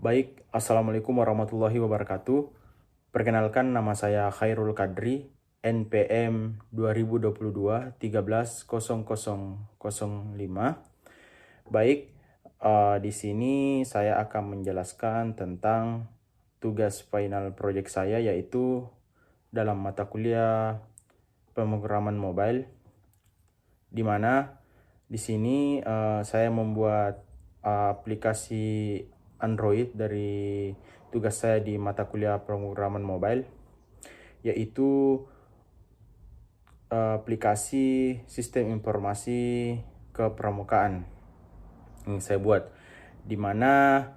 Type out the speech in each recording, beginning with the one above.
Baik, Assalamualaikum warahmatullahi wabarakatuh. Perkenalkan, nama saya Khairul Kadri, NPM 2022 130005. Baik, di sini saya akan menjelaskan tentang tugas final project saya, yaitu dalam mata kuliah pemrograman mobile, di mana di sini saya membuat aplikasi Android dari tugas saya di mata kuliah pemrograman mobile, yaitu aplikasi sistem informasi kepramukaan yang saya buat, di mana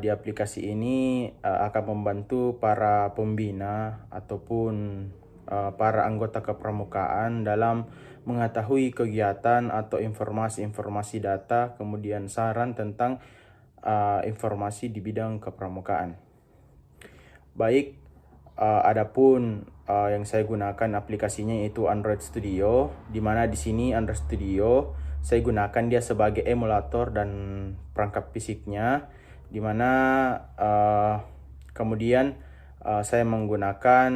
di aplikasi ini akan membantu para pembina ataupun para anggota kepramukaan dalam mengetahui kegiatan atau informasi-informasi data, kemudian saran tentang informasi di bidang kepramukaan. Baik, adapun yang saya gunakan aplikasinya yaitu Android Studio, di mana di sini Android Studio saya gunakan dia sebagai emulator dan perangkat fisiknya, di mana kemudian saya menggunakan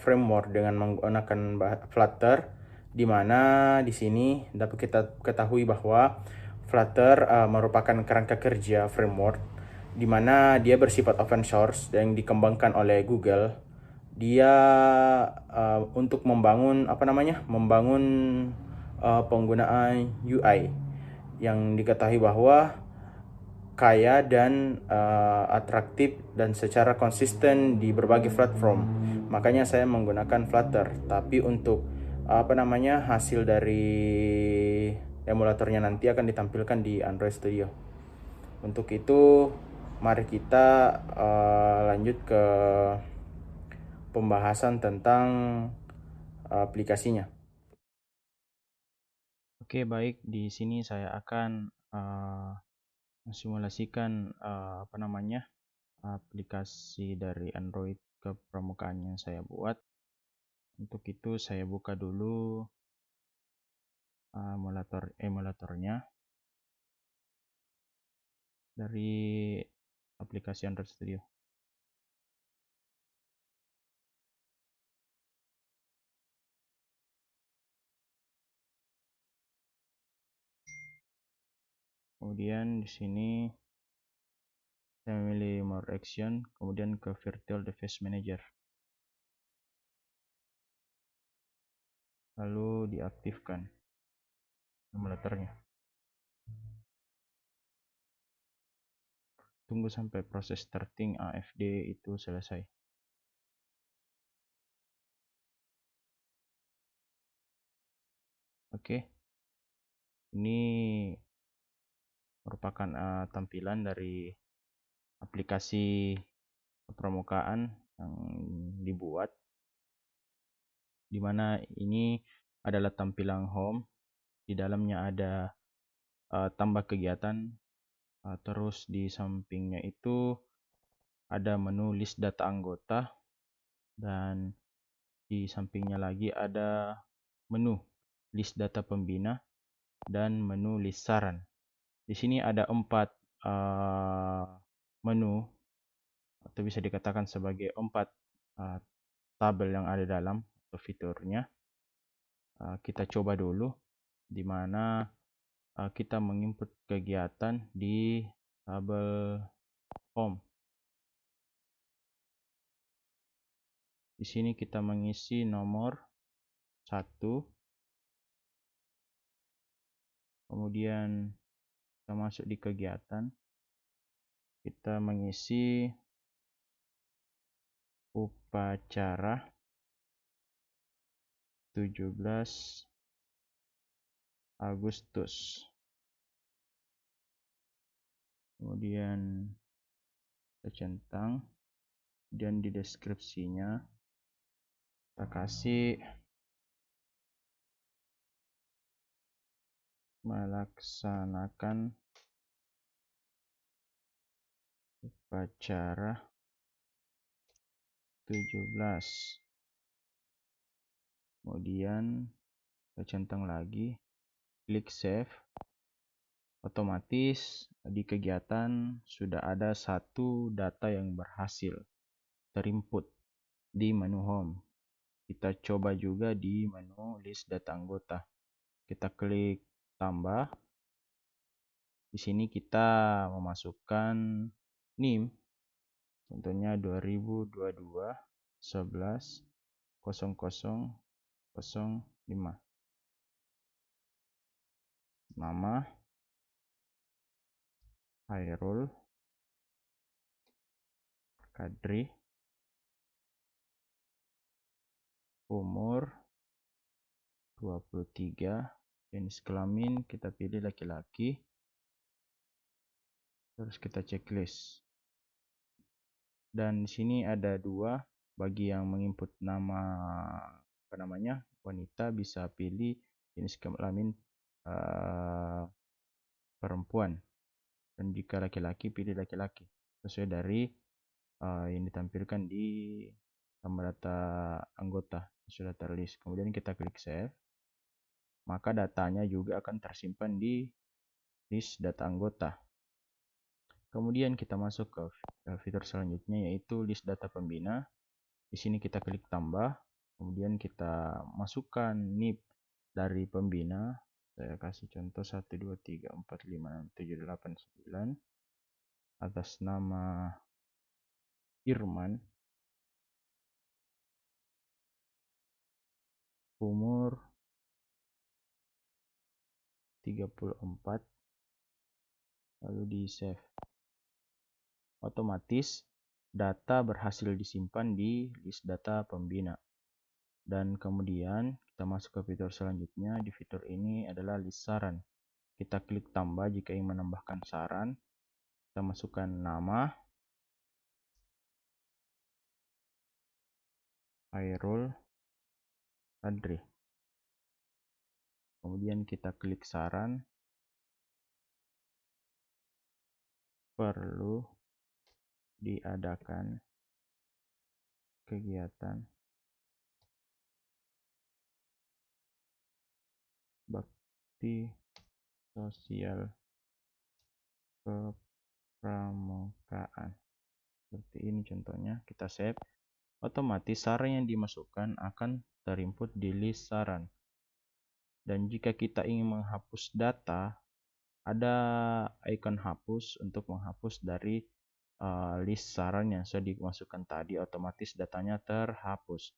framework dengan menggunakan Flutter, di mana di sini dapat kita ketahui bahwa Flutter merupakan kerangka kerja framework di mana dia bersifat open source dan dikembangkan oleh Google. Dia untuk membangun penggunaan UI yang diketahui bahwa kaya dan atraktif dan secara konsisten di berbagai platform. Makanya saya menggunakan Flutter. Tapi untuk hasil dari emulatornya nanti akan ditampilkan di Android Studio. Untuk itu, mari kita lanjut ke pembahasan tentang aplikasinya. Oke, baik. Di sini saya akan mensimulasikan aplikasi dari Android ke permukaan yang saya buat. Untuk itu saya buka dulu emulatornya dari aplikasi Android Studio. Kemudian di sini saya memilih more action, kemudian ke virtual device manager. Lalu diaktifkan emulatornya. Tunggu sampai proses starting AFD itu selesai. Oke, ini merupakan tampilan dari aplikasi kepramukaan yang dibuat, di mana ini adalah tampilan home. Di dalamnya ada tambah kegiatan, terus di sampingnya itu ada menu list data anggota, dan di sampingnya lagi ada menu list data pembina dan menu list saran. Di sini ada 4 menu, atau bisa dikatakan sebagai 4 tabel yang ada dalam atau fiturnya. Kita coba dulu, di mana kita menginput kegiatan di tabel home. Di sini kita mengisi nomor 1, kemudian kita masuk di kegiatan, kita mengisi upacara 17 Agustus. Kemudian kita centang, dan di deskripsinya kita kasih melaksanakan upacara 17. Kemudian kita centang lagi, klik save. Otomatis di kegiatan sudah ada satu data yang berhasil terinput di menu home. Kita coba juga di menu list data anggota. Kita klik tambah. Di sini kita memasukkan NIM. Contohnya 2022 11 00 05. Nama Hairul Kadri, umur 23, jenis kelamin kita pilih laki-laki, terus kita checklist. Dan di sini ada dua, bagi yang menginput nama wanita bisa pilih jenis kelamin perempuan, dan jika laki-laki pilih laki-laki sesuai dari yang ditampilkan di tambah data anggota sudah terlist. Kemudian kita klik save, maka datanya juga akan tersimpan di list data anggota. Kemudian kita masuk ke fitur selanjutnya, yaitu list data pembina. Di sini kita klik tambah, kemudian kita masukkan NIP dari pembina. Saya kasih contoh 1 2 3 4 5 6 7 8 9 atas nama Irman, umur 34, lalu di save. Otomatis data berhasil disimpan di list data pembina. Dan kemudian kita masuk ke fitur selanjutnya. Di fitur ini adalah list saran. Kita klik tambah jika ingin menambahkan saran. Kita masukkan nama Hairul Kadri. Kemudian kita klik saran. Perlu diadakan kegiatan bakti sosial kepramukaan. Seperti ini contohnya, kita save. Otomatis saran yang dimasukkan akan terinput di list saran. Dan jika kita ingin menghapus data, ada icon hapus untuk menghapus dari list saran yang sudah dimasukkan tadi, otomatis datanya terhapus.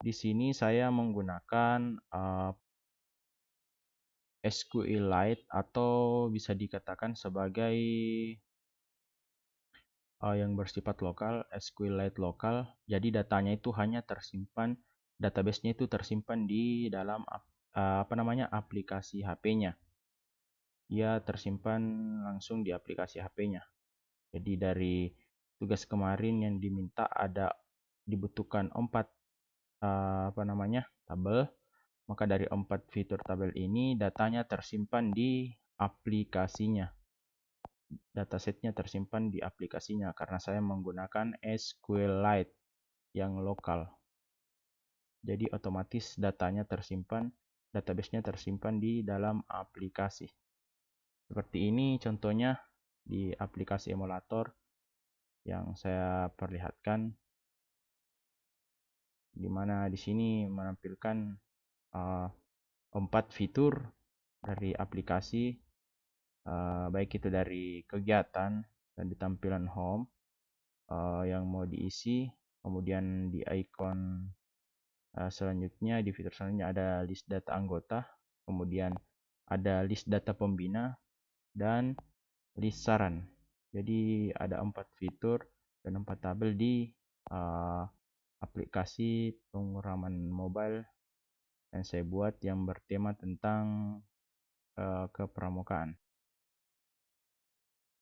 Di sini saya menggunakan SQLite atau bisa dikatakan sebagai yang bersifat lokal, SQLite lokal. Jadi datanya itu hanya tersimpan, database-nya itu tersimpan di dalam aplikasi HP-nya. Ia tersimpan langsung di aplikasi HP-nya. Jadi dari tugas kemarin yang diminta dibutuhkan 4 tabel, maka dari 4 fitur tabel ini datanya tersimpan di aplikasinya. Datasetnya tersimpan di aplikasinya karena saya menggunakan SQLite yang lokal. Jadi otomatis datanya tersimpan, database-nya tersimpan di dalam aplikasi. Seperti ini contohnya di aplikasi emulator yang saya perlihatkan, di mana di sini menampilkan 4 fitur dari aplikasi, baik itu dari kegiatan dan di tampilan home yang mau diisi. Kemudian di icon selanjutnya, di fitur selanjutnya ada list data anggota, kemudian ada list data pembina dan list saran. Jadi ada 4 fitur dan 4 tabel di aplikasi penguraman mobile yang saya buat yang bertema tentang kepramukaan.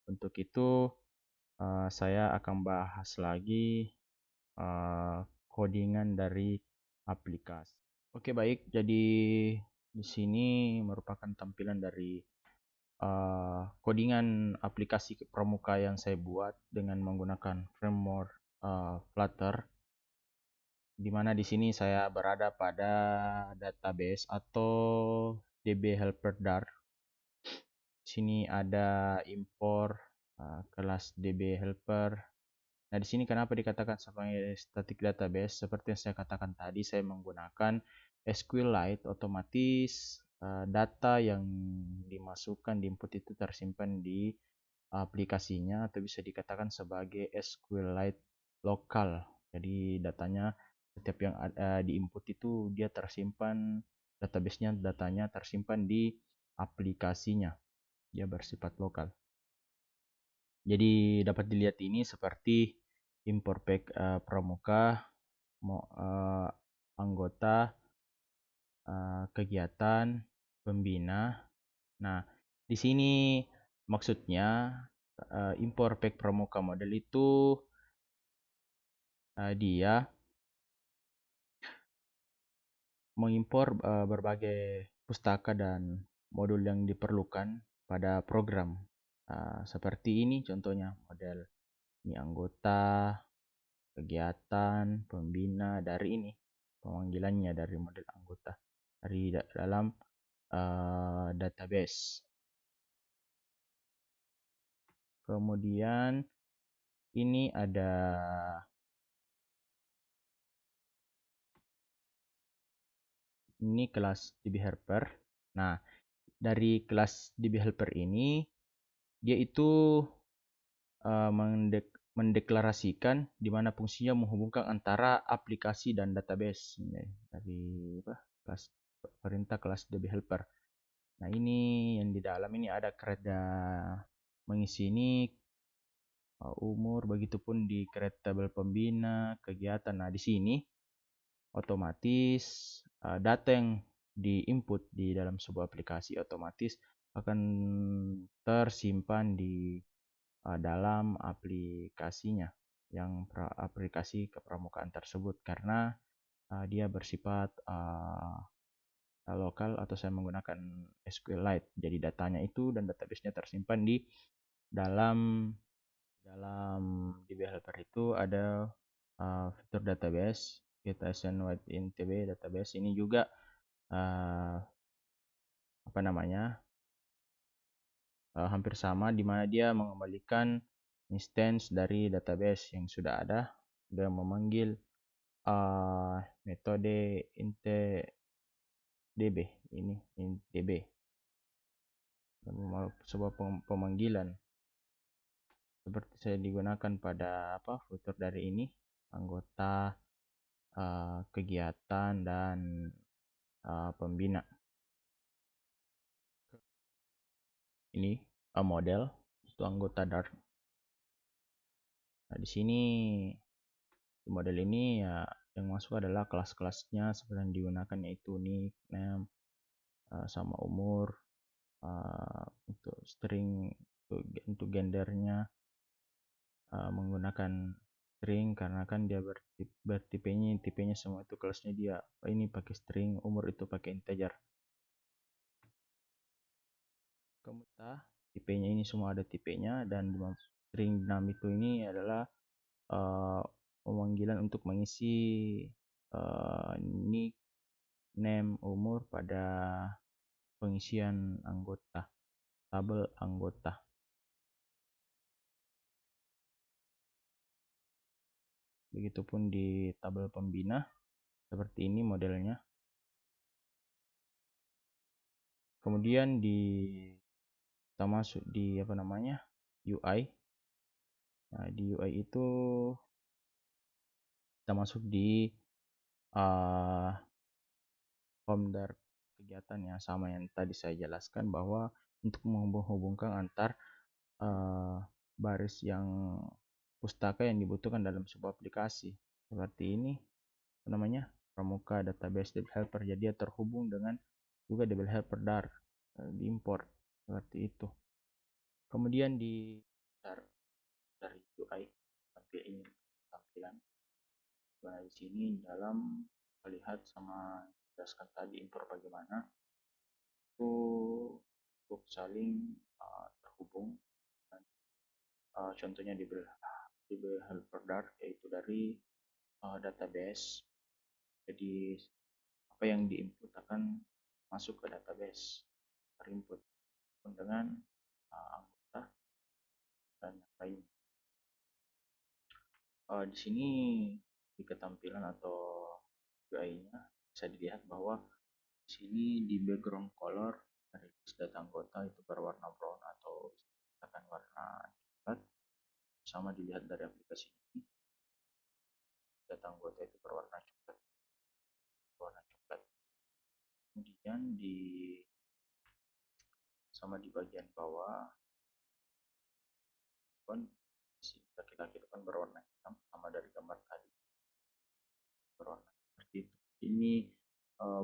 Untuk itu saya akan bahas lagi codingan dari aplikasi. Oke, baik. Jadi di sini merupakan tampilan dari codingan aplikasi pramuka yang saya buat dengan menggunakan framework Flutter, di mana di sini saya berada pada database atau DB Helper Dart. Di sini ada impor kelas DB helper. Nah, di sini kenapa dikatakan sebagai static database? Seperti yang saya katakan tadi, saya menggunakan SQLite, otomatis data yang dimasukkan di input itu tersimpan di aplikasinya, atau bisa dikatakan sebagai SQLite lokal. Jadi datanya setiap yang di input itu dia tersimpan, database-nya datanya tersimpan di aplikasinya. Dia bersifat lokal. Jadi dapat dilihat ini seperti import pack pramuka, anggota, kegiatan, pembina. Nah, di sini maksudnya import pack pramuka model itu dia mengimpor berbagai pustaka dan modul yang diperlukan pada program. Seperti ini contohnya, model ini anggota, kegiatan, pembina, dari ini pemanggilannya dari model anggota dari dalam database. Kemudian ini ada kelas DB helper. Nah, dari kelas DB helper ini dia itu mendeklarasikan di mana fungsinya menghubungkan antara aplikasi dan database. Ini dari kelas perintah kelas DB helper. Nah, ini yang di dalam ini ada kereta mengisi ini umur, begitupun di create tabel pembina, kegiatan. Nah, di sini otomatis data yang diinput di dalam sebuah aplikasi otomatis akan tersimpan di dalam aplikasinya, yang aplikasi kepramukaan tersebut, karena dia bersifat lokal, atau saya menggunakan SQLite. Jadi datanya itu dan database-nya tersimpan di dalam DB Helper. Itu ada fitur database, kita send within TB database. Ini juga hampir sama, di mana dia mengembalikan instance dari database yang sudah ada. Dia memanggil metode intdb, ini intdb, sebuah pemanggilan seperti saya digunakan pada fitur dari ini, anggota, kegiatan, dan pembina. Ini model itu anggota Dart. Nah, di sini di model ini ya yang masuk adalah kelas-kelasnya seperti yang digunakan, yaitu nickname, sama umur, untuk string, untuk gendernya menggunakan string, karena kan dia tipenya semua itu kelasnya dia ini pakai string, umur itu pakai integer. Kemudian tipenya ini semua ada tipenya, dan string dinamik ini adalah pemanggilan untuk mengisi nickname, umur pada pengisian anggota, tabel anggota. Begitupun di tabel pembina, seperti ini modelnya. Kemudian kita masuk di UI. Nah, di UI itu kita masuk di folder kegiatan, yang sama yang tadi saya jelaskan, bahwa untuk menghubungkan antar baris yang pustaka yang dibutuhkan dalam sebuah aplikasi. Seperti ini pramuka database DB helper, jadi dia terhubung dengan juga DB helper Dart, diimport seperti itu. Kemudian dari UI sampai ini tampilan. Nah, di sini dalam melihat sama jelaskan tadi import bagaimana itu untuk saling terhubung. Dan, contohnya di helper Dart, yaitu dari database. Jadi apa yang diinput akan masuk ke database, terinput dengan anggota dan yang lainnya. Di sini di ketampilan atau UI-nya bisa dilihat bahwa di sini di background color dari list data anggota itu berwarna brown atau akan warna coklat. Sama dilihat dari aplikasi ini, data anggota itu berwarna coklat, warna coklat. Kemudian di bagian bawah kan si laki-laki itu kan berwarna hitam sama dari gambar tadi, berwarna seperti itu. Ini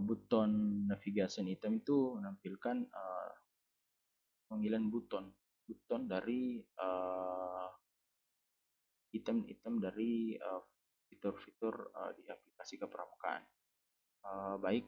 button navigation item itu menampilkan panggilan button dari item-item dari fitur-fitur di aplikasi kepramukaan. Baik,